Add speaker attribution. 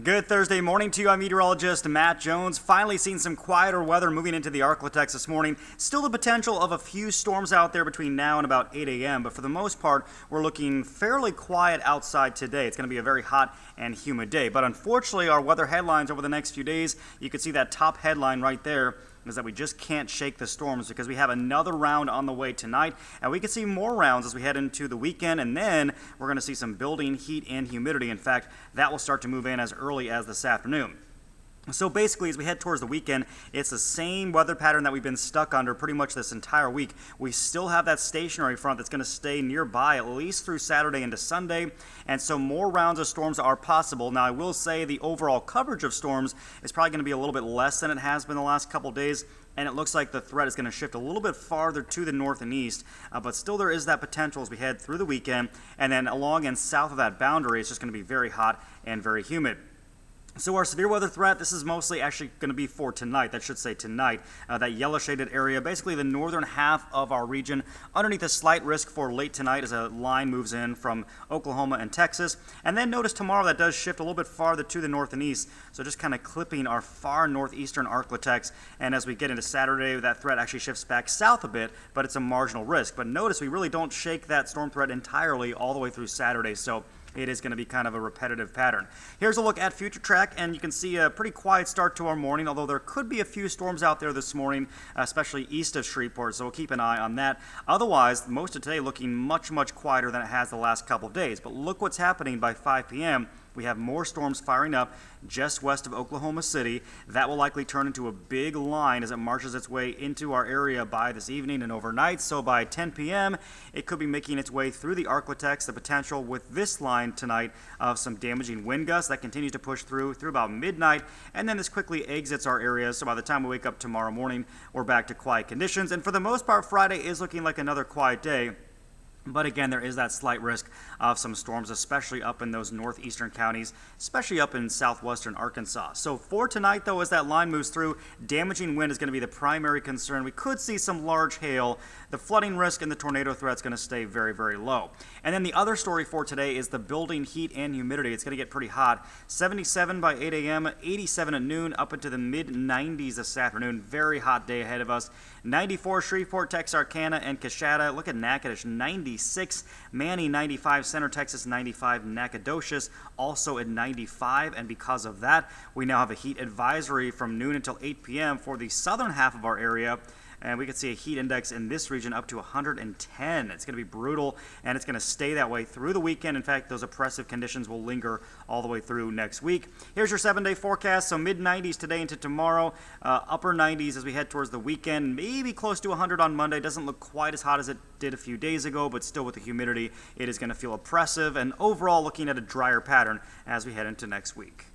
Speaker 1: Good Thursday morning to you. I'm meteorologist Matt Jones. Finally seeing some quieter weather moving into the Arklatex this morning. Still the potential of a few storms out there between now and about 8 a.m., but for the most part, we're looking fairly quiet outside today. It's going to be a very hot and humid day. But unfortunately, our weather headlines over the next few days, you can see that top headline right there, is that we just can't shake the storms because we have another round on the way tonight, and we could see more rounds as we head into the weekend, and then we're going to see some building heat and humidity. In fact, that will start to move in as early as this afternoon. So basically, as we head towards the weekend, it's the same weather pattern that we've been stuck under pretty much this entire week. We still have that stationary front that's going to stay nearby at least through Saturday into Sunday, and so more rounds of storms are possible. Now, I will say the overall coverage of storms is probably going to be a little bit less than it has been the last couple days, and it looks like the threat is going to shift a little bit farther to the north and east, but still there is that potential as we head through the weekend, and then along and south of that boundary, it's just going to be very hot and very humid. So our severe weather threat, this is mostly actually going to be for tonight. That should say tonight. That yellow shaded area, basically the northern half of our region, underneath a slight risk for late tonight as a line moves in from Oklahoma and Texas. And then notice tomorrow that does shift a little bit farther to the north and east. So just kind of clipping our far northeastern Arklatex. And as we get into Saturday, that threat actually shifts back south a bit, but it's a marginal risk. But notice we really don't shake that storm threat entirely all the way through Saturday. So it is going to be kind of a repetitive pattern. Here's a look at Future Track, and you can see a pretty quiet start to our morning, although there could be a few storms out there this morning, especially east of Shreveport, so we'll keep an eye on that. Otherwise, most of today looking much, much quieter than it has the last couple of days. But look what's happening by 5 p.m. We have more storms firing up just west of Oklahoma City. That will likely turn into a big line as it marches its way into our area by this evening and overnight. So by 10 p.m., it could be making its way through the Arklatex. The potential with this line tonight of some damaging wind gusts that continues to push through about midnight, and then this quickly exits our area. So by the time we wake up tomorrow morning, we're back to quiet conditions. And for the most part, Friday is looking like another quiet day. But again, there is that slight risk of some storms, especially up in those northeastern counties, especially up in southwestern Arkansas. So for tonight, though, as that line moves through, damaging wind is going to be the primary concern. We could see some large hail. The flooding risk and the tornado threat is going to stay very, very low. And then the other story for today is the building heat and humidity. It's going to get pretty hot. 77 by 8 a.m., 87 at noon, up into the mid-90s this afternoon. Very hot day ahead of us. 94 Shreveport, Texarkana, and Coshada. Look at Natchitoches, 96. Manny, 95. Center Texas, 95. Nacogdoches, also at 95. And because of that, we now have a heat advisory from noon until 8 p.m. for the southern half of our area. And we can see a heat index in this region up to 110. It's going to be brutal, and it's going to stay that way through the weekend. In fact, those oppressive conditions will linger all the way through next week. Here's your 7-day forecast. So mid-90s today into tomorrow, upper 90s as we head towards the weekend, maybe close to 100 on Monday. Doesn't look quite as hot as it did a few days ago, but still with the humidity, it is going to feel oppressive, and overall looking at a drier pattern as we head into next week.